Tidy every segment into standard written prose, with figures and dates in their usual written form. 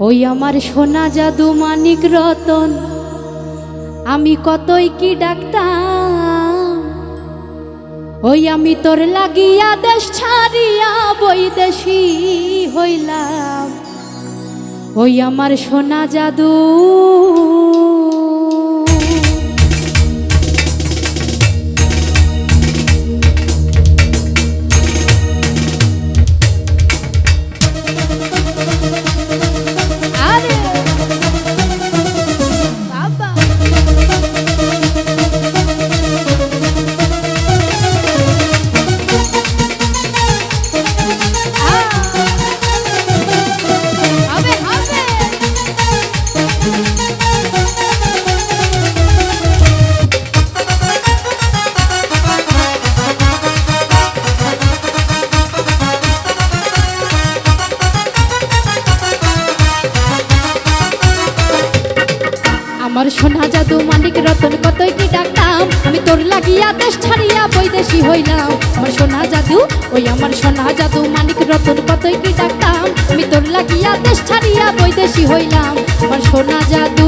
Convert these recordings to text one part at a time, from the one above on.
ওই আমার সোনা জাদু মানিক রতন, আমি কতই কি ডাকতাম। ওই আমি তোর লাগিয়া দেশ ছাড়িয়া বৈদেশী হইলাম। ওই আমার সোনা জাদু আমার সোনা জাদু মানিক রতন কতই কি ডাকতাম। আমি তোর লাগিয়া দেশ ছাড়িয়া বৈদেশী হইলাম। আমার সোনা জাদু, ওই আমার সোনা জাদু মানিক রতন কতই কি ডাকতাম। আমি তোর লাগিয়া দেশ ছাড়িয়া বৈদেশী হইলাম। আমার সোনা জাদু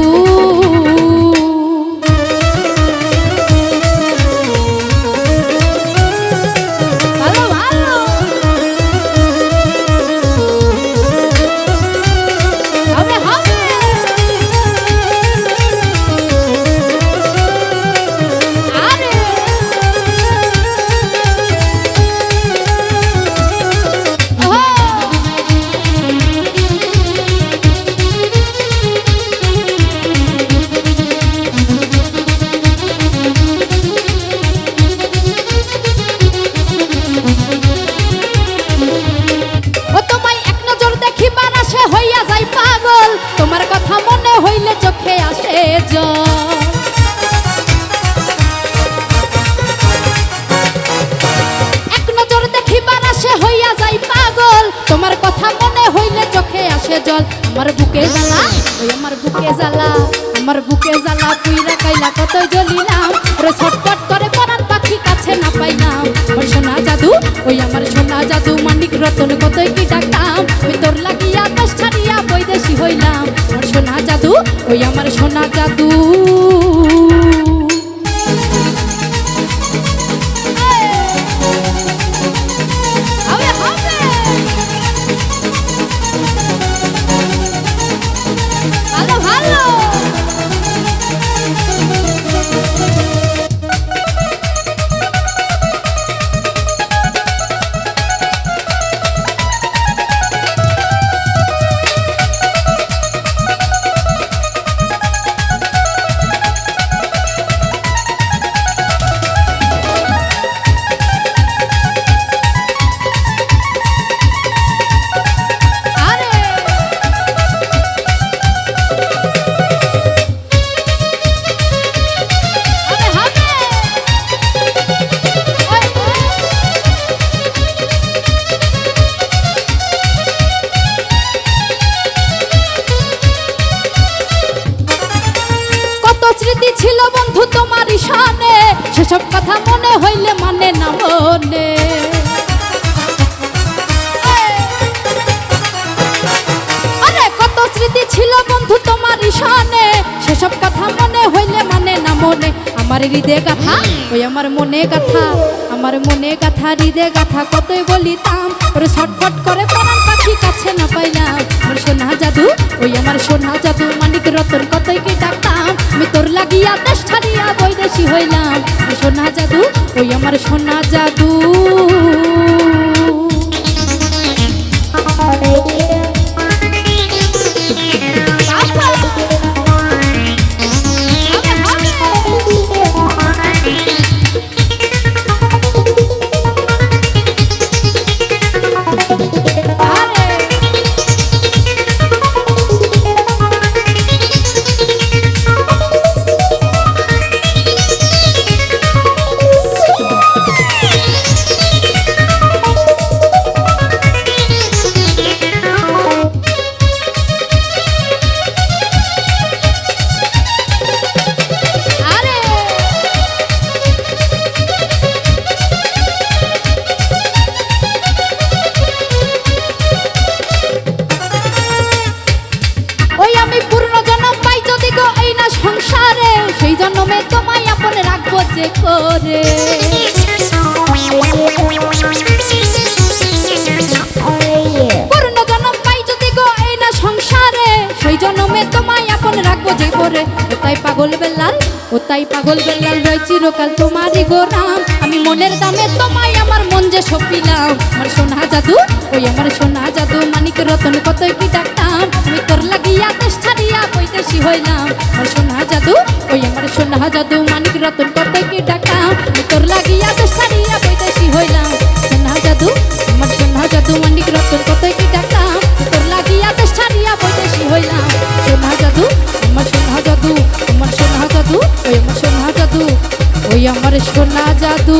হইয়া যাই পাগল, তোমার কথা মনে হইলে চোখে আসে জল। এক নজর দেখিবার আসে হইয়া যাই পাগল, তোমার কথা মনে হইলে চোখে আসে জল। আমার বুকে জ্বালা, ওই আমার বুকে জ্বালা, আমার বুকে জ্বালা পুইরা কাইলা কতই জ্বলিলাম। ওরে ছটফট করে পরাণ পাখি কাছে না পাইলাম। আমার সোনা জাদু, ওই আমার সোনা জাদু মানিক রতন কতই কি ডাকতাম। আমি তোর লাগিয়া দেশ ছাড়িয়া বৈদেশী হইলাম। আমার সোনা জাদু, ওই আমার সোনা জাদু স্মৃতি ছিল বন্ধু তোমার শানে, সেসব কথা মনে হইলে মানে না মনে। আরে কত স্মৃতি ছিল বন্ধু তোমার শানে, সেসব কথা মনে হইলে মানে না মনে। আমার হৃদয় গাথা, ওই আমার মনে গাথা, আমার মনে গাথা হৃদয় গাথা কতই বলিতাম। ওরে ছটফট করে পরাণ পাখি কাছে না পাইলাম। আমার সোনা জাদু, ওই আমার সোনা জাদু মানিক রতন কতই কি ডাকতাম। আমি তোর লাগিয়া দেশ ছাড়িয়া বৈদেশী হইলাম। আমার সোনা জাদু, ওই আমার সোনা জাদু যে করে। পূর্ণ জনম পাই যদি গো এই না সংসারে, সেই জনমে তোমায় আপন রাখবো যে করে। ও তাই পাগল বেলাল, ও তাই পাগল বেলাল রয় চিরকাল তোমারই গোলাম। আমি মনের দামে তোমায় আমার মন যে সপিলাম। আমার সোনা জাদু, ওই আমার সোনা জাদু, মানিক রতন কতই কি ডাকতাম। আমি তোর লাগিয়া দেশ ছাড়িয়া বৈদেশি হইলাম। আমার সোনা জাদু, ওই আমার সোনা জাদু, মানিক রতন কতই কি ডাকতাম। আমি তোর লাগিয়া দেশ ছাড়িয়া বৈদেশি হইলাম। সোনা জাদু, আমার সোনা জাদু, মানিক রতন কতই কি ডাকতাম। তোর লাগিয়া দেশ ছাড়িয়া বৈদেশি হইলাম। সোনা জাদু, আমার সোনা জাদু, আমার সোনা জাদু, ওই আমার সোনা জাদু, ওই আমার সোনা জাদু।